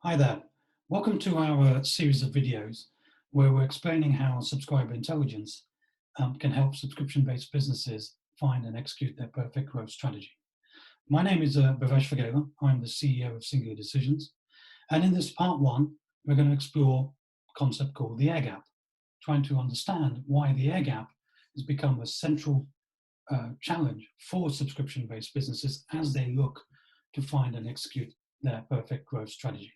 Hi there. Welcome to our series of videos where we're explaining how subscriber intelligence can help subscription-based businesses find and execute their perfect growth strategy. My name is Bhavesh Vagela. I'm the CEO of Singula Decisions. And in this part one, we're going to explore a concept called the air gap, trying to understand why the air gap has become a central challenge for subscription-based businesses as they look to find and execute their perfect growth strategy.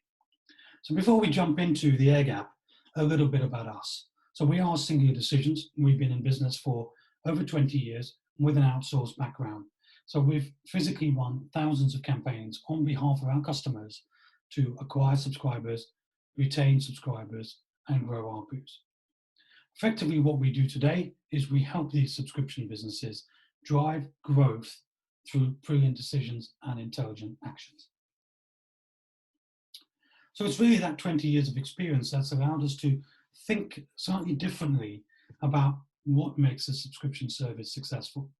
So before we jump into the air gap, a little bit about us. So we are Singula Decisions. We've been in business for over 20 years with an outsourced background. So we've physically run thousands of campaigns on behalf of our customers to acquire subscribers, retain subscribers, and grow ARPUs. Effectively, what we do today is we help these subscription businesses drive growth through brilliant decisions and intelligent actions. So it's really that 20 years of experience that's allowed us to think slightly differently about what makes a subscription service successful.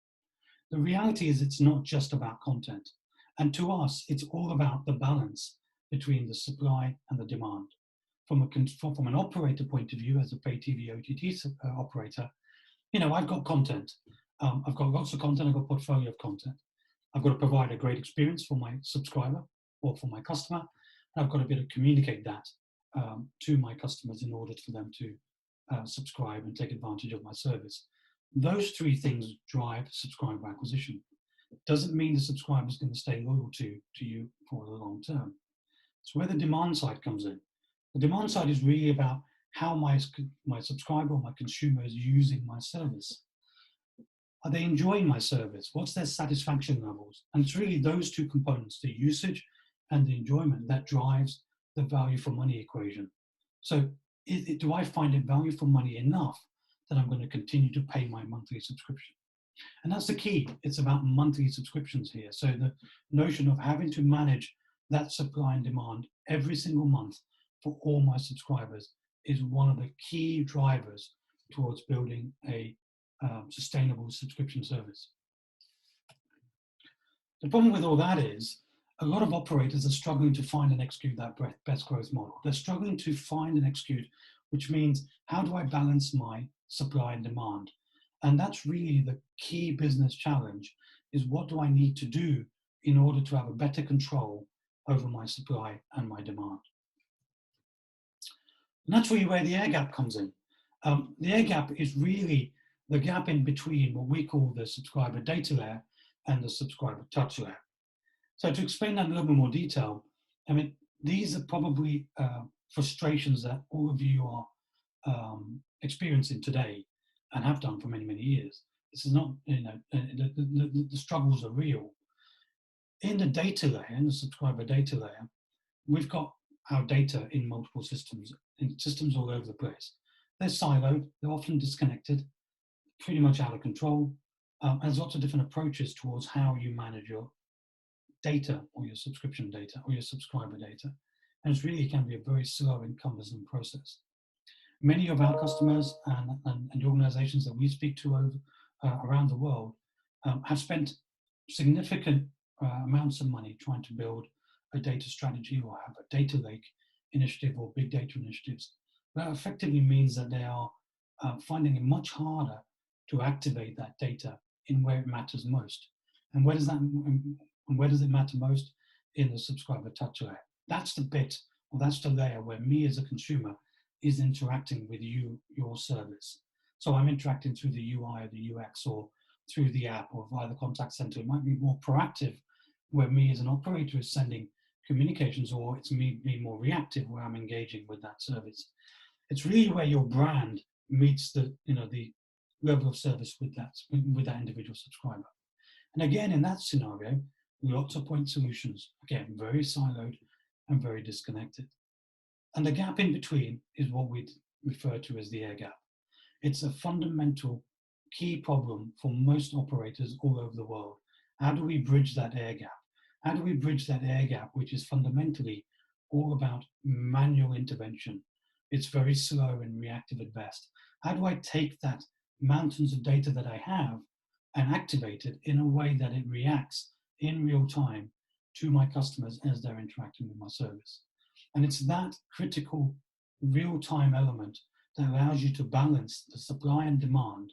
The reality is it's not just about content. And to us, it's all about the balance between the supply and the demand. From an operator point of view, as a pay TV OTT operator, I've got content. I've got lots of content. I've got a portfolio of content. I've got to provide a great experience for my subscriber or for my customer. I've got to be able to communicate that to my customers in order for them to subscribe and take advantage of my service. Those three things drive subscriber acquisition. It doesn't mean the subscriber is going to stay loyal to you for the long term. It's where the demand side comes in. The demand side is really about how my subscriber or my consumer is using my service. Are they enjoying my service? What's their satisfaction levels? And it's really those two components, the usage and the enjoyment, that drives the value for money equation. So do I find it value for money enough that I'm going to continue to pay my monthly subscription? And that's the key. It's about monthly subscriptions here. So the notion of having to manage that supply and demand every single month for all my subscribers is one of the key drivers towards building a sustainable subscription service. The problem with all that is a lot of operators are struggling to find and execute that best growth model. They're struggling to find and execute, which means how do I balance my supply and demand? And that's really the key business challenge, is what do I need to do in order to have a better control over my supply and my demand? And that's really where the air gap comes in. The air gap is really the gap in between what we call the subscriber data layer and the subscriber touch layer. So to explain that in a little bit more detail, these are probably frustrations that all of you are experiencing today and have done for many, many years. This is not, the struggles are real. In the data layer, in the subscriber data layer, we've got our data in multiple systems, in systems all over the place. They're siloed, they're often disconnected, pretty much out of control. And there's lots of different approaches towards how you manage your data or your subscription data or your subscriber data. And it really can be a very slow and cumbersome process. Many of our customers and organizations that we speak to around the world have spent significant amounts of money trying to build a data strategy or have a data lake initiative or big data initiatives. That effectively means that they are finding it much harder to activate that data in where it matters most. And where does it matter most? In the subscriber touch layer. That's the bit, or that's the layer where me as a consumer is interacting with your service. So I'm interacting through the UI or the UX or through the app or via the contact center. It might be more proactive where me as an operator is sending communications, or it's me being more reactive where I'm engaging with that service. It's really where your brand meets the level of service with that individual subscriber. And again, in that scenario, lots of point solutions, again, very siloed and very disconnected. And the gap in between is what we refer to as the air gap. It's a fundamental key problem for most operators all over the world. How do we bridge that air gap? How do we bridge that air gap, which is fundamentally all about manual intervention? It's very slow and reactive at best. How do I take that mountains of data that I have and activate it in a way that it reacts in real time to my customers as they're interacting with my service? And it's that critical real-time element that allows you to balance the supply and demand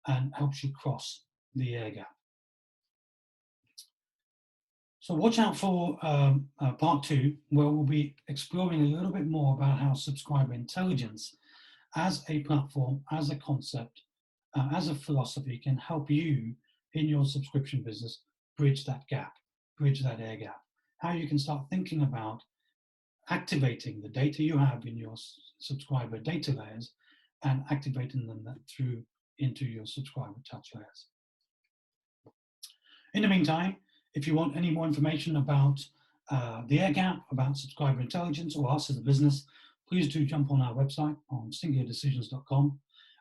and helps you cross the air gap. So watch out for part 2, where we'll be exploring a little bit more about how subscriber intelligence as a platform, as a concept, as a philosophy can help you in your subscription business bridge that gap, bridge that air gap. How you can start thinking about activating the data you have in your subscriber data layers and activating them through into your subscriber touch layers. In the meantime, if you want any more information about the air gap, about subscriber intelligence, or us as a business, please do jump on our website on singulardecisions.com.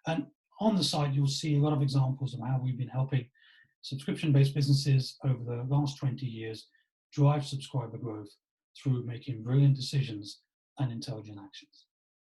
And on the site, you'll see a lot of examples of how we've been helping subscription-based businesses over the last 20 years drive subscriber growth through making brilliant decisions and intelligent actions.